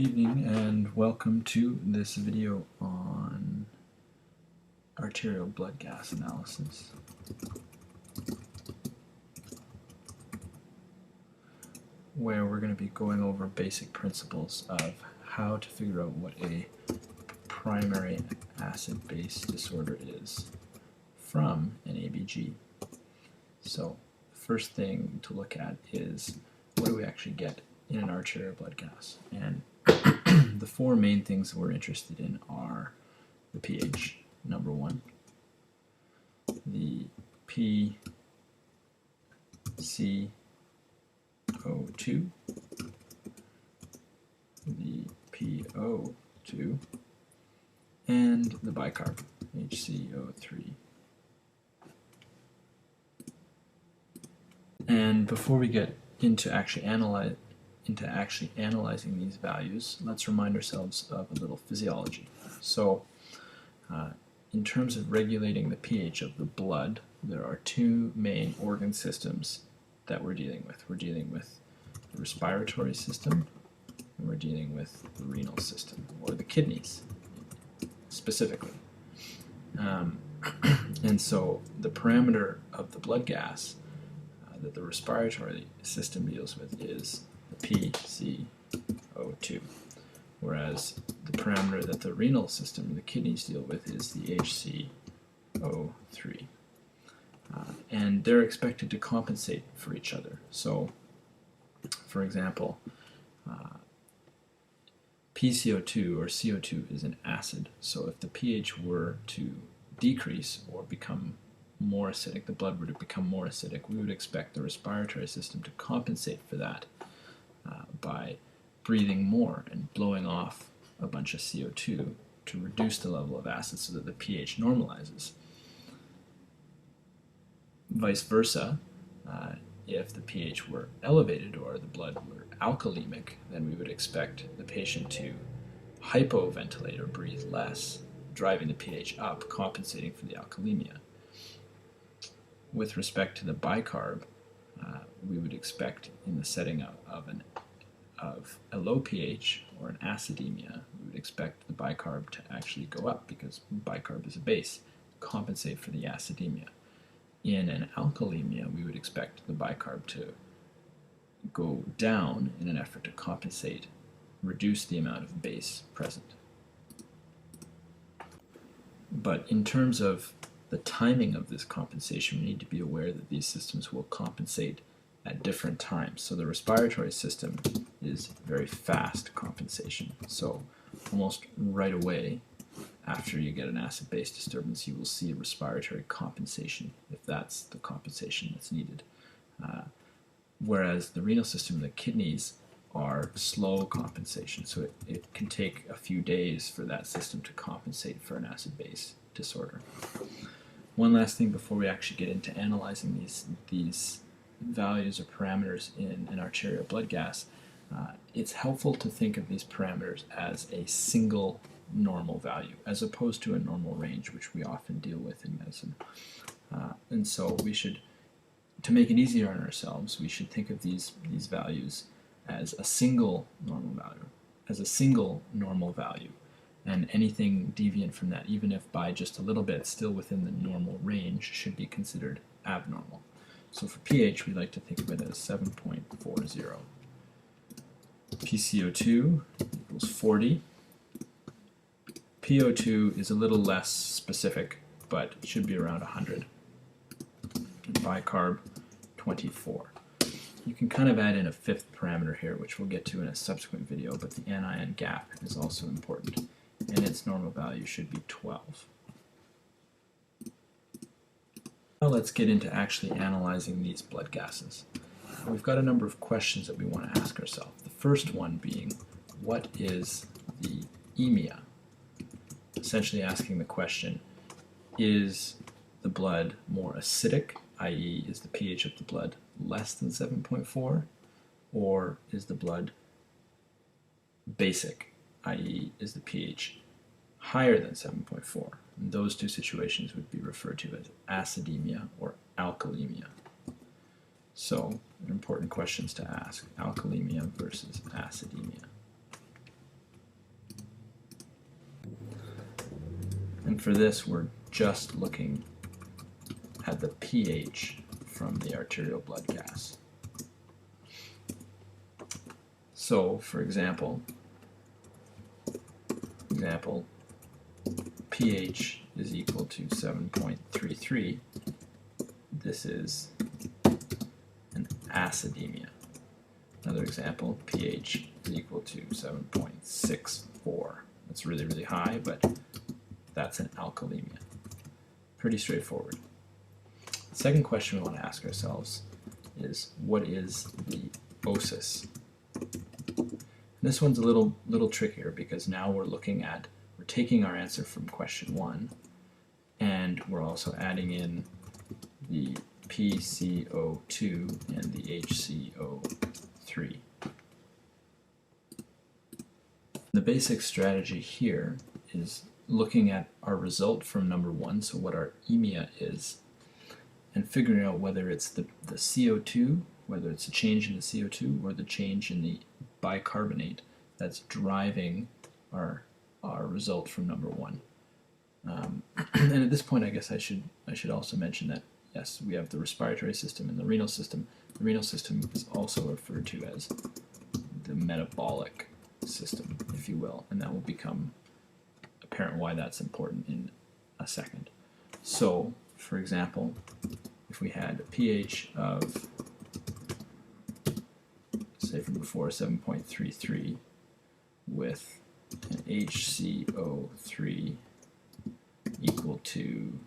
Good evening and welcome to this video on arterial blood gas analysis. Where we're going to be going over basic principles of how to figure out what a primary acid-base disorder is from an ABG. So, first thing to look at is what do we actually get in an arterial blood gas? And the four main things that we're interested in are the pH, number one, the PCO2, the PO2, and the bicarb, HCO3. And before we get into actually analyzing these values, let's remind ourselves of a little physiology. So, in terms of regulating the pH of the blood, there are two main organ systems that we're dealing with. We're dealing with the respiratory system, and we're dealing with the renal system, or the kidneys, specifically. And so, the parameter of the blood gas that the respiratory system deals with is the PCO2, whereas the parameter that the renal system, the kidneys, deal with is the HCO3. And they're expected to compensate for each other. So, for example, PCO2 or CO2 is an acid, so if the pH were to decrease or become more acidic, the blood were to become more acidic, we would expect the respiratory system to compensate for that by breathing more and blowing off a bunch of CO2 to reduce the level of acid so that the pH normalizes. Vice versa, if the pH were elevated or the blood were alkalemic, then we would expect the patient to hypoventilate or breathe less, driving the pH up, compensating for the alkalemia. With respect to the bicarb, we would expect in the setting of a low pH or an acidemia, we would expect the bicarb to actually go up because bicarb is a base, compensate for the acidemia. In an alkalemia, we would expect the bicarb to go down in an effort to compensate, reduce the amount of base present. But in terms of the timing of this compensation, we need to be aware that these systems will compensate at different times. So the respiratory system is very fast compensation. So almost right away after you get an acid-base disturbance, you will see a respiratory compensation if that's the compensation that's needed. Whereas the renal system and the kidneys are slow compensation. So it can take a few days for that system to compensate for an acid-base disorder. One last thing before we actually get into analyzing these values or parameters in an arterial blood gas, it's helpful to think of these parameters as a single normal value as opposed to a normal range, which we often deal with in medicine. And so we should, to make it easier on ourselves, we should think of these values as a single normal value, and anything deviant from that, even if by just a little bit still within the normal range, should be considered abnormal. So for pH, we like to think of it as 7.40. PCO2 equals 40. PO2 is a little less specific, but it should be around 100. And bicarb, 24. You can kind of add in a fifth parameter here, which we'll get to in a subsequent video, but the anion gap is also important, and its normal value should be 12. Now let's get into actually analyzing these blood gases. We've got a number of questions that we want to ask ourselves. The first one being, what is the emia? Essentially asking the question, is the blood more acidic, i.e. is the pH of the blood less than 7.4, or is the blood basic, i.e. is the pH higher than 7.4? And those two situations would be referred to as acidemia or alkalemia. So, important questions to ask: alkalemia versus acidemia. And for this, we're just looking at the pH from the arterial blood gas. So, for example, pH is equal to 7.33. This is an acidemia. Another example, pH is equal to 7.64. That's really, really high, but that's an alkalemia. Pretty straightforward. The second question we want to ask ourselves is, what is the osis? This one's a little trickier because now we're taking our answer from question 1, and we're also adding in the PCO2 and the HCO3. The basic strategy here is looking at our result from number 1, so what our emia is, and figuring out whether it's the CO2, whether it's a change in the CO2 or the change in the bicarbonate that's driving our result from number 1. And at this point, I guess I should also mention that yes, we have the respiratory system and the renal system. The renal system is also referred to as the metabolic system, if you will, and that will become apparent why that's important in a second. So, for example, if we had a pH of, say from before, 7.33 with an HCO3 equal to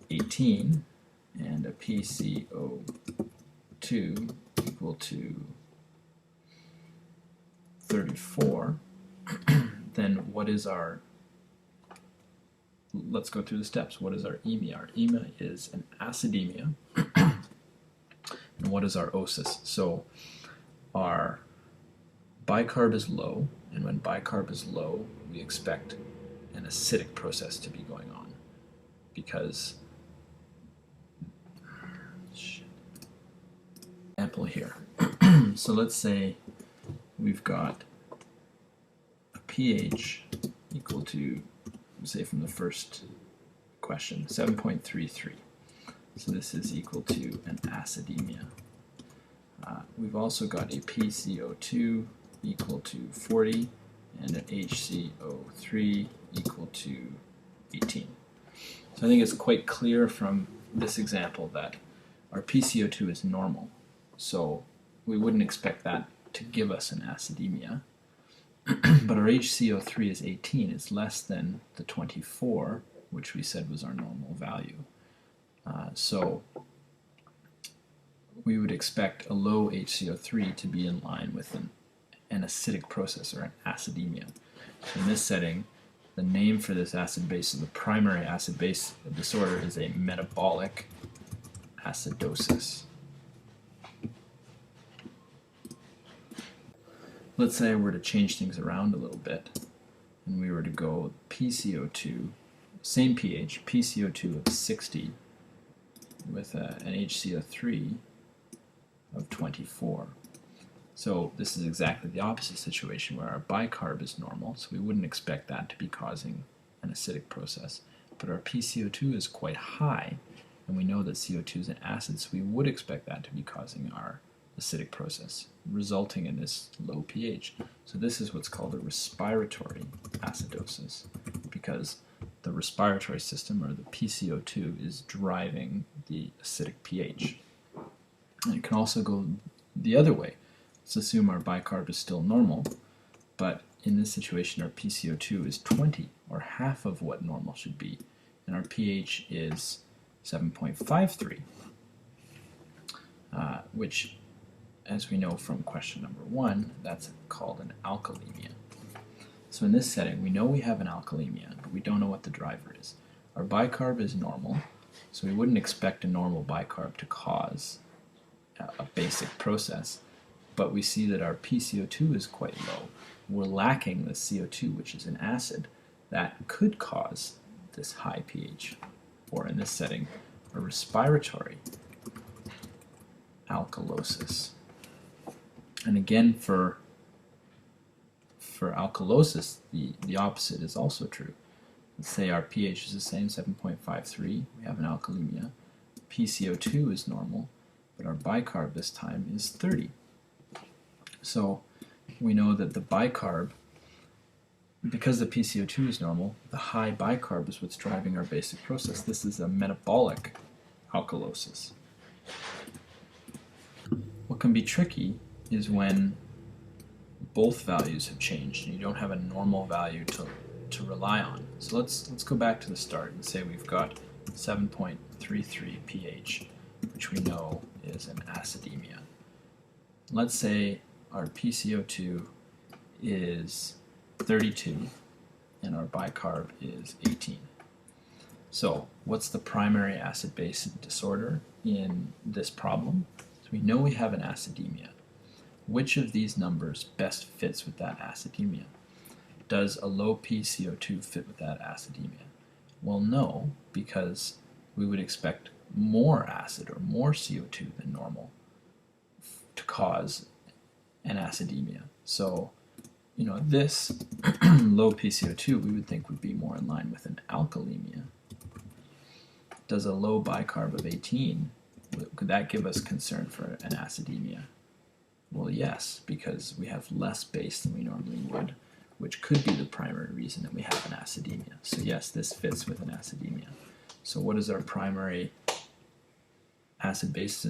18 and a PCO2 equal to 34, then what is our, let's go through the steps. What is our emia? Our emia is an acidemia. And what is our osis? So our bicarb is low, and when bicarb is low, we expect an acidic process to be going on because example here. So let's say we've got a pH equal to, say from the first question, 7.33. So this is equal to an acidemia. We've also got a PCO2 equal to 40 and an HCO3 equal to 18. So I think it's quite clear from this example that our PCO2 is normal, so we wouldn't expect that to give us an acidemia. But our HCO3 is 18, it's less than the 24, which we said was our normal value. So we would expect a low HCO3 to be in line with an acidic process or an acidemia. In this setting, the name for this acid base, the primary acid base disorder, is a metabolic acidosis. Let's say I were to change things around a little bit and we were to go PCO2, same pH, PCO2 of 60 with an HCO3 of 24. So this is exactly the opposite situation where our bicarb is normal, so we wouldn't expect that to be causing an acidic process. But our PCO2 is quite high, and we know that CO2 is an acid, so we would expect that to be causing our acidic process, resulting in this low pH. So this is what's called a respiratory acidosis, because the respiratory system, or the PCO2, is driving the acidic pH. And it can also go the other way. Let's assume our bicarb is still normal, but in this situation our PCO2 is 20, or half of what normal should be, and our pH is 7.53, which, as we know from question number 1, that's called an alkalemia. So in this setting, we know we have an alkalemia, but we don't know what the driver is. Our bicarb is normal, so we wouldn't expect a normal bicarb to cause a basic process, but we see that our PCO2 is quite low. We're lacking the CO2, which is an acid, that could cause this high pH, or in this setting, a respiratory alkalosis. And again, for for alkalosis, the opposite is also true. Let's say our pH is the same, 7.53, we have an alkalemia. PCO2 is normal, but our bicarb this time is 30. So we know that the bicarb, because the PCO2 is normal, the high bicarb is what's driving our basic process. This is a metabolic alkalosis. What can be tricky is when both values have changed and you don't have a normal value to rely on. So let's go back to the start and say we've got 7.33 pH, which we know is an acidemia. Let's say our PCO2 is 32 and our bicarb is 18. So what's the primary acid-base disorder in this problem? So we know we have an acidemia. Which of these numbers best fits with that acidemia? Does a low PCO2 fit with that acidemia? Well, no, because we would expect more acid or more CO2 than normal to cause an acidemia. So, you know, this low PCO2 we would think would be more in line with an alkalemia. Does a low bicarb of 18, could that give us concern for an acidemia? Well, yes, because we have less base than we normally would, which could be the primary reason that we have an acidemia. So yes, this fits with an acidemia. So what is our primary acid-base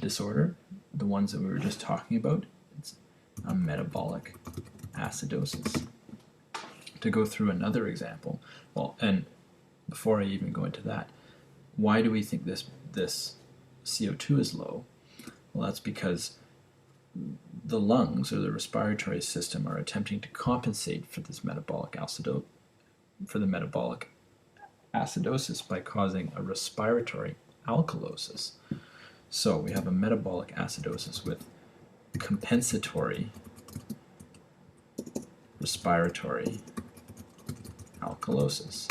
disorder? The ones that we were just talking about? It's a metabolic acidosis. To go through another example, well, and before I even go into that, why do we think this CO2 is low? Well, that's because the lungs or the respiratory system are attempting to compensate for this metabolic acidosis by causing a respiratory alkalosis. So we have a metabolic acidosis with compensatory respiratory alkalosis.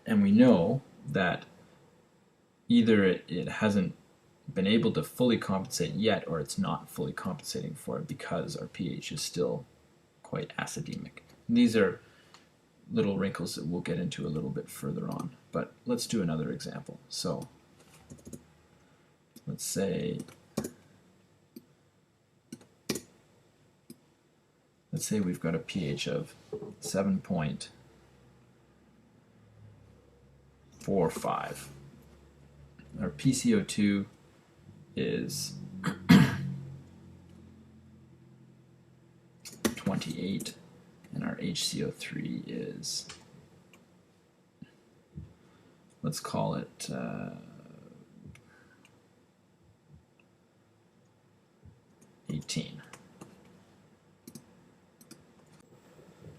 And we know that either it hasn't been able to fully compensate yet, or it's not fully compensating for it because our pH is still quite acidemic. And these are little wrinkles that we'll get into a little bit further on, but let's do another example. So let's say we've got a pH of 7.45. Our PCO2 is 28 and our HCO3 is, let's call it 18.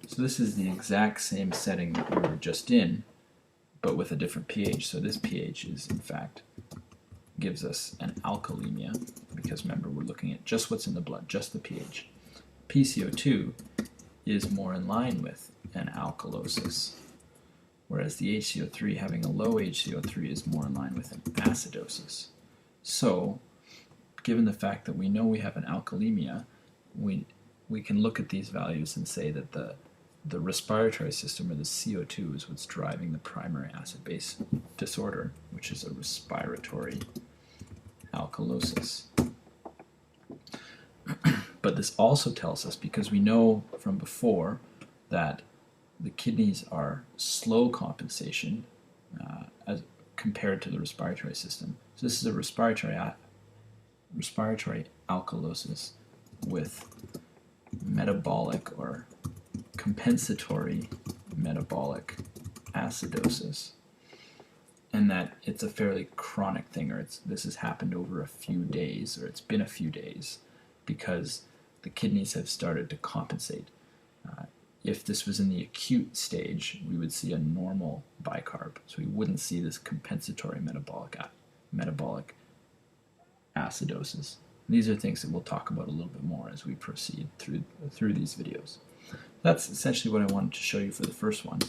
So this is the exact same setting that we were just in, but with a different pH. So this pH is, in fact, gives us an alkalemia, because remember, we're looking at just what's in the blood, just the pH. PCO2 is more in line with an alkalosis, whereas the HCO3, having a low HCO3, is more in line with an acidosis. So, given the fact that we know we have an alkalemia, we can look at these values and say that the respiratory system, or the CO2, is what's driving the primary acid-base disorder, which is a respiratory alkalosis. But this also tells us, because we know from before that the kidneys are slow compensation as compared to the respiratory system. So this is a respiratory alkalosis with metabolic or compensatory metabolic acidosis, and that it's a fairly chronic thing, or this has happened over a few days, or it's been a few days, because the kidneys have started to compensate. If this was in the acute stage, we would see a normal bicarb, so we wouldn't see this compensatory metabolic acidosis. These are things that we'll talk about a little bit more as we proceed through these videos. That's essentially what I wanted to show you for the first one.